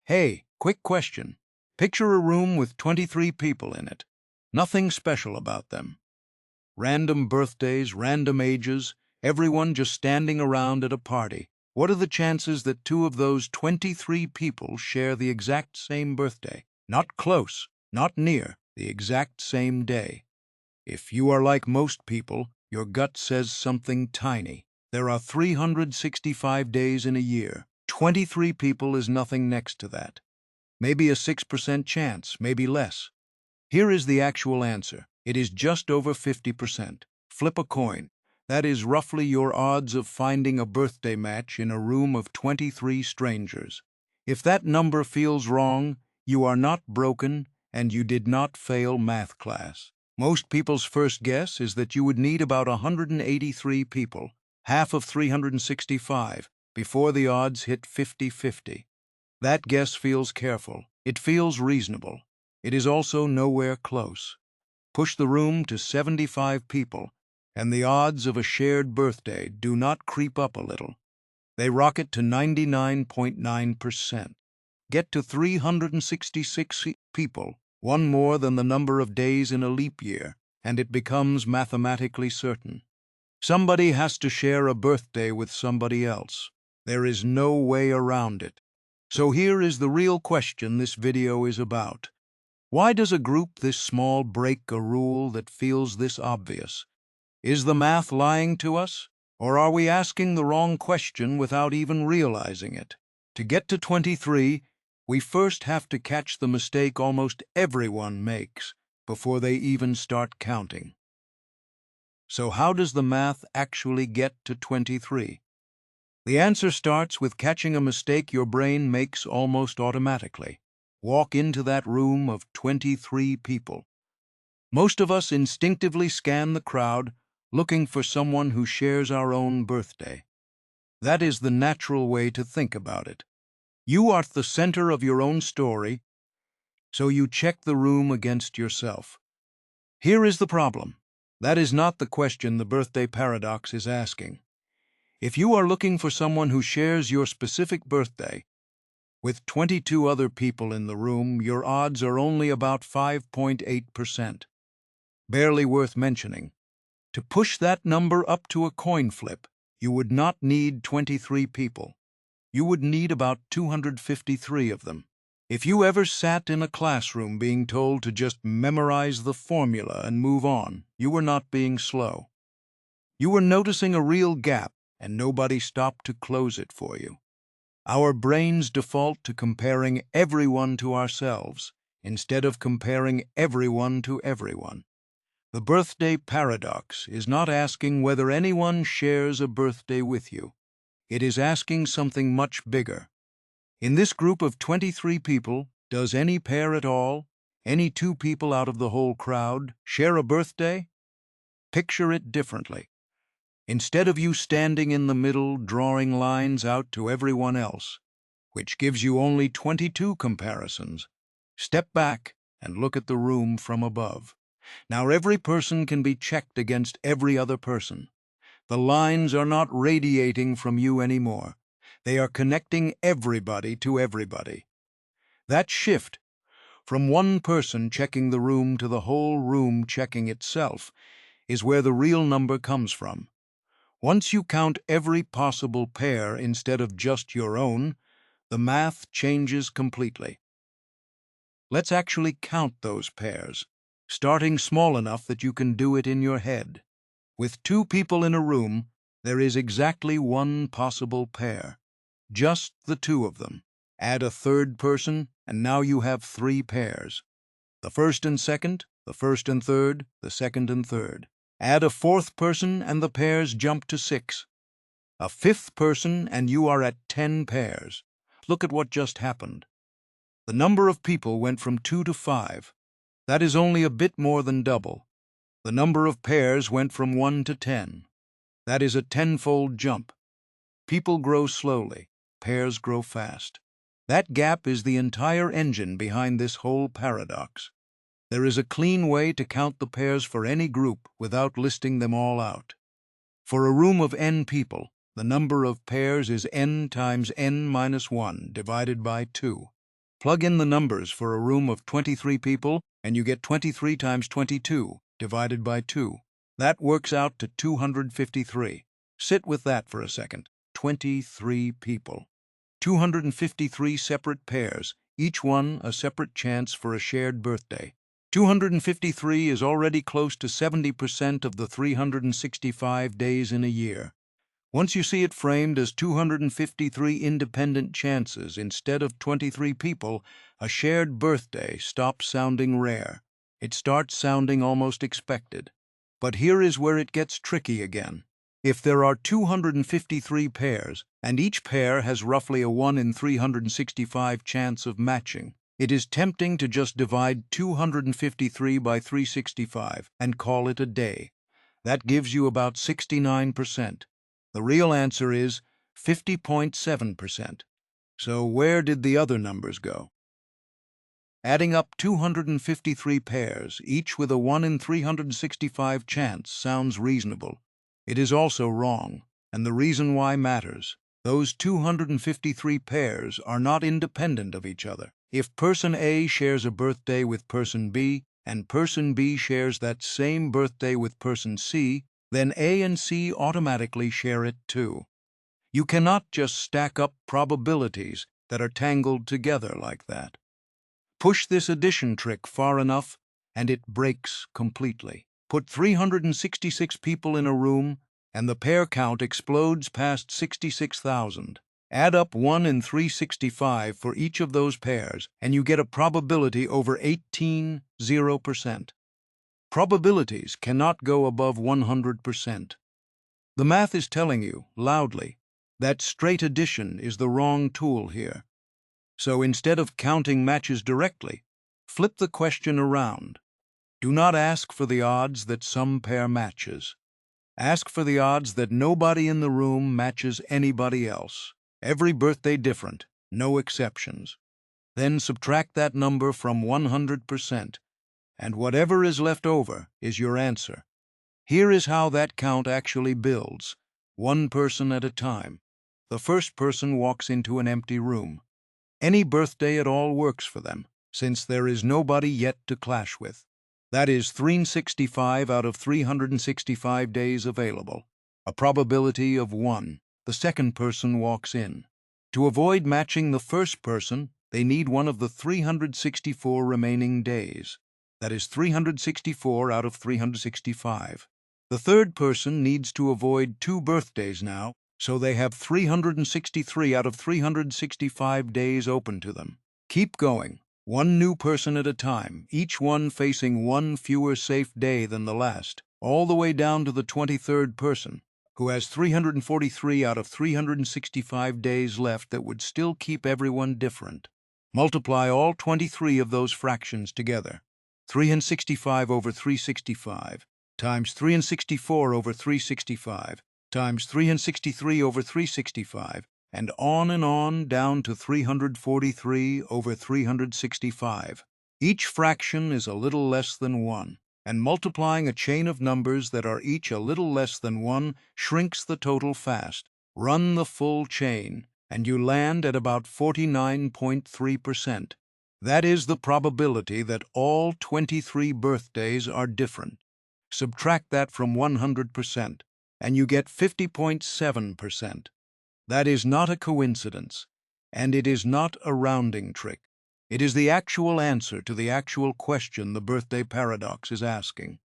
Hey, quick question. Picture a room with 23 people in it. Nothing special about them. Random birthdays, random ages, everyone just standing around at a party. What are the chances that two of those 23 people share the exact same birthday? Not close, not near, the exact same day. If you are like most people, your gut says something tiny. There are 365 days in a year. 23 people is nothing next to that. Maybe a 6% chance, maybe less. Here is the actual answer. It is just over 50%. Flip a coin. That is roughly your odds of finding a birthday match in a room of 23 strangers. If that number feels wrong, you are not broken and you did not fail math class. Most people's first guess is that you would need about 183 people, half of 365, before the odds hit 50-50. That guess feels careful. It feels reasonable. It is also nowhere close. Push the room to 75 people, and the odds of a shared birthday do not creep up a little. They rocket to 99.9%. Get to 366 people, one more than the number of days in a leap year, and it becomes mathematically certain. Somebody has to share a birthday with somebody else. There is no way around it. So here is the real question this video is about. Why does a group this small break a rule that feels this obvious? Is the math lying to us? Or are we asking the wrong question without even realizing it? To get to 23, we first have to catch the mistake almost everyone makes before they even start counting. So how does the math actually get to 23? The answer starts with catching a mistake your brain makes almost automatically. Walk into that room of 23 people. Most of us instinctively scan the crowd, looking for someone who shares our own birthday. That is the natural way to think about it. You are the center of your own story, so you check the room against yourself. Here is the problem. That is not the question the birthday paradox is asking. If you are looking for someone who shares your specific birthday, with 22 other people in the room, your odds are only about 5.8%. Barely worth mentioning. To push that number up to a coin flip, you would not need 23 people. You would need about 253 of them. If you ever sat in a classroom being told to just memorize the formula and move on, you were not being slow. You were noticing a real gap, and nobody stopped to close it for you. Our brains default to comparing everyone to ourselves, instead of comparing everyone to everyone. The birthday paradox is not asking whether anyone shares a birthday with you. It is asking something much bigger. In this group of 23 people, does any pair at all, any two people out of the whole crowd, share a birthday? Picture it differently. Instead of you standing in the middle drawing lines out to everyone else, which gives you only 22 comparisons, step back and look at the room from above. Now every person can be checked against every other person. The lines are not radiating from you anymore. They are connecting everybody to everybody. That shift from one person checking the room to the whole room checking itself is where the real number comes from. Once you count every possible pair instead of just your own, the math changes completely. Let's actually count those pairs, starting small enough that you can do it in your head. With two people in a room, there is exactly one possible pair. Just the two of them. Add a third person, and now you have three pairs. The first and second, the first and third, the second and third. Add a fourth person and the pairs jump to 6. A fifth person and you are at 10 pairs. Look at what just happened. The number of people went from 2 to 5. That is only a bit more than double. The number of pairs went from 1 to 10. That is a tenfold jump. People grow slowly, pairs grow fast. That gap is the entire engine behind this whole paradox. There is a clean way to count the pairs for any group without listing them all out. For a room of n people, the number of pairs is n times n minus 1 divided by 2. Plug in the numbers for a room of 23 people, and you get 23 times 22, divided by 2. That works out to 253. Sit with that for a second. 23 people. 253 separate pairs, each one a separate chance for a shared birthday. 253 is already close to 70% of the 365 days in a year. Once you see it framed as 253 independent chances instead of 23 people, a shared birthday stops sounding rare. It starts sounding almost expected. But here is where it gets tricky again. If there are 253 pairs, and each pair has roughly a 1 in 365 chance of matching, it is tempting to just divide 253 by 365 and call it a day. That gives you about 69%. The real answer is 50.7%. So where did the other numbers go? Adding up 253 pairs, each with a 1 in 365 chance, sounds reasonable. It is also wrong, and the reason why matters. Those 253 pairs are not independent of each other. If person A shares a birthday with person B, and person B shares that same birthday with person C, then A and C automatically share it too. You cannot just stack up probabilities that are tangled together like that. Push this addition trick far enough, and it breaks completely. Put 366 people in a room, and the pair count explodes past 66,000. Add up 1 in 365 for each of those pairs, and you get a probability over 18.0%. Probabilities cannot go above 100%. The math is telling you, loudly, that straight addition is the wrong tool here. So instead of counting matches directly, flip the question around. Do not ask for the odds that some pair matches. Ask for the odds that nobody in the room matches anybody else. Every birthday different, no exceptions. Then subtract that number from 100%. And whatever is left over is your answer. Here is how that count actually builds, one person at a time. The first person walks into an empty room. Any birthday at all works for them, since there is nobody yet to clash with. That is 365 out of 365 days available, a probability of 1. The second person walks in. To avoid matching the first person, they need one of the 364 remaining days. That is 364 out of 365. The third person needs to avoid 2 birthdays now, so they have 363 out of 365 days open to them. Keep going, one new person at a time, each one facing one fewer safe day than the last, all the way down to the 23rd person, who has 343 out of 365 days left that would still keep everyone different. Multiply all 23 of those fractions together. 365 over 365 times 364 over 365 times 363 over 365, and on down to 343 over 365. Each fraction is a little less than 1, and multiplying a chain of numbers that are each a little less than 1 shrinks the total fast. Run the full chain, and you land at about 49.3%. That is the probability that all 23 birthdays are different. Subtract that from 100%, and you get 50.7%. That is not a coincidence, and it is not a rounding trick. It is the actual answer to the actual question the birthday paradox is asking.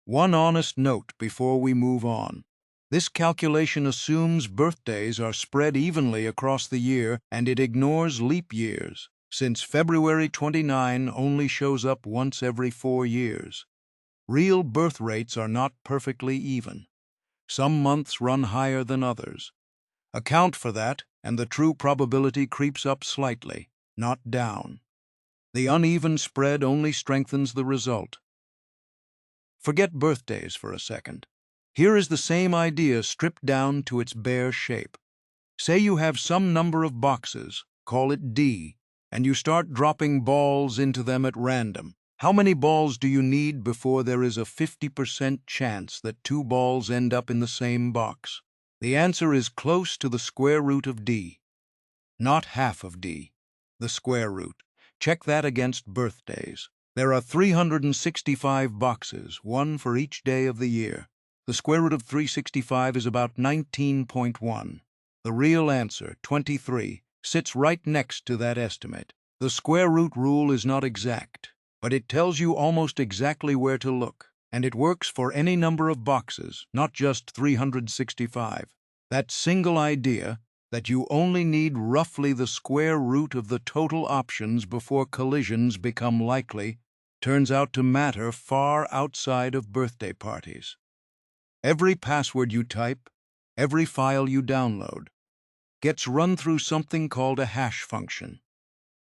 One honest note before we move on. This calculation assumes birthdays are spread evenly across the year, and it ignores leap years, since February 29 only shows up once every 4 years. Real birth rates are not perfectly even. Some months run higher than others. Account for that, and the true probability creeps up slightly, not down. The uneven spread only strengthens the result. Forget birthdays for a second. Here is the same idea stripped down to its bare shape. Say you have some number of boxes, call it D, and you start dropping balls into them at random. How many balls do you need before there is a 50% chance that 2 balls end up in the same box? The answer is close to the square root of D. Not half of D. the square root. Check that against birthdays. There are 365 boxes, one for each day of the year. The square root of 365 is about 19.1. The real answer, 23, sits right next to that estimate. The square root rule is not exact, but it tells you almost exactly where to look, and it works for any number of boxes, not just 365. That single idea, that you only need roughly the square root of the total options before collisions become likely, turns out to matter far outside of birthday parties. Every password you type, every file you download, gets run through something called a hash function.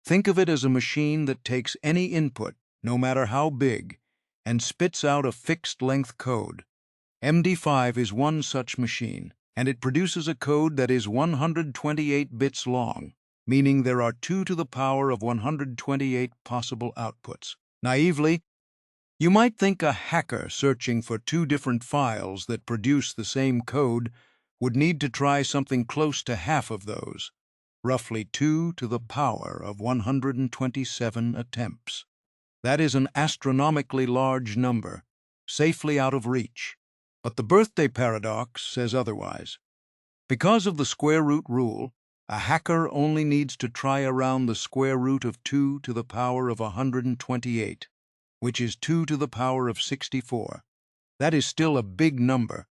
Think of it as a machine that takes any input, no matter how big, and spits out a fixed-length code. MD5 is one such machine, and it produces a code that is 128 bits long, meaning there are 2 to the power of 128 possible outputs. Naively, you might think a hacker searching for 2 different files that produce the same code would need to try something close to half of those, roughly 2 to the power of 127 attempts. That is an astronomically large number, safely out of reach. But the birthday paradox says otherwise. Because of the square root rule, a hacker only needs to try around the square root of 2 to the power of 128, which is 2 to the power of 64. That is still a big number,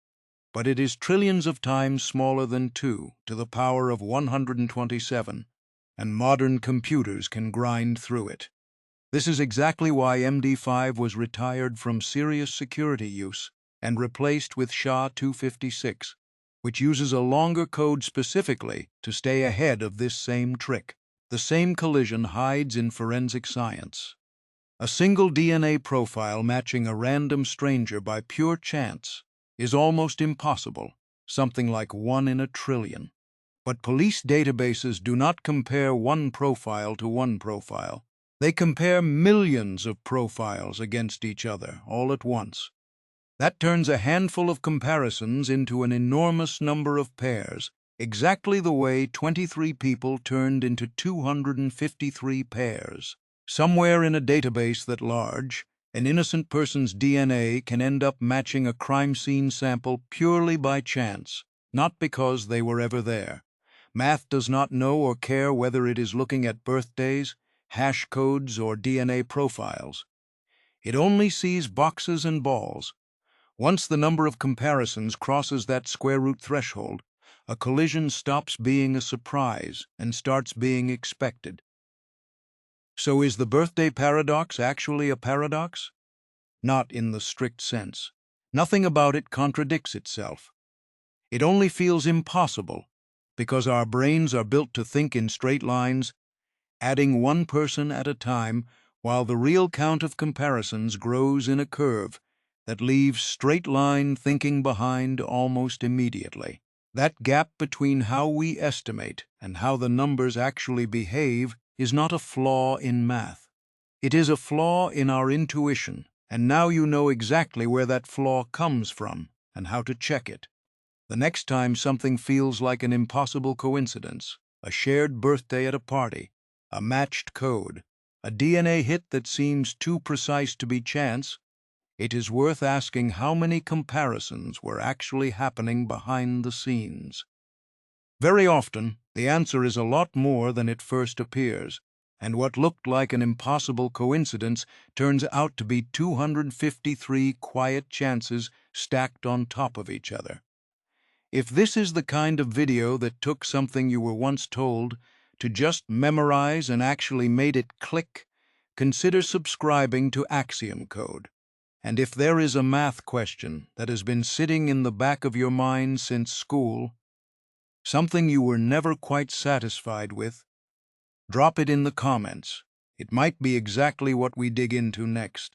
but it is trillions of times smaller than 2 to the power of 127, and modern computers can grind through it. This is exactly why MD5 was retired from serious security use and replaced with SHA-256, which uses a longer code specifically to stay ahead of this same trick. The same collision hides in forensic science. A single DNA profile matching a random stranger by pure chance is almost impossible, something like 1 in a trillion. But police databases do not compare one profile to one profile. They compare millions of profiles against each other all at once. That turns a handful of comparisons into an enormous number of pairs, exactly the way 23 people turned into 253 pairs. Somewhere in a database that large, an innocent person's DNA can end up matching a crime scene sample purely by chance, not because they were ever there. Math does not know or care whether it is looking at birthdays, hash codes, or DNA profiles. It only sees boxes and balls. Once the number of comparisons crosses that square root threshold, a collision stops being a surprise and starts being expected. So is the birthday paradox actually a paradox? Not in the strict sense. Nothing about it contradicts itself. It only feels impossible because our brains are built to think in straight lines, adding one person at a time, while the real count of comparisons grows in a curve that leaves straight-line thinking behind almost immediately. That gap between how we estimate and how the numbers actually behave is not a flaw in math. It is a flaw in our intuition, and now you know exactly where that flaw comes from and how to check it. The next time something feels like an impossible coincidence, a shared birthday at a party, a matched code, a DNA hit that seems too precise to be chance, it is worth asking how many comparisons were actually happening behind the scenes. Very often, the answer is a lot more than it first appears, and what looked like an impossible coincidence turns out to be 253 quiet chances stacked on top of each other. If this is the kind of video that took something you were once told to just memorize and actually made it click, consider subscribing to Axiom Code. And if there is a math question that has been sitting in the back of your mind since school, something you were never quite satisfied with, drop it in the comments. It might be exactly what we dig into next.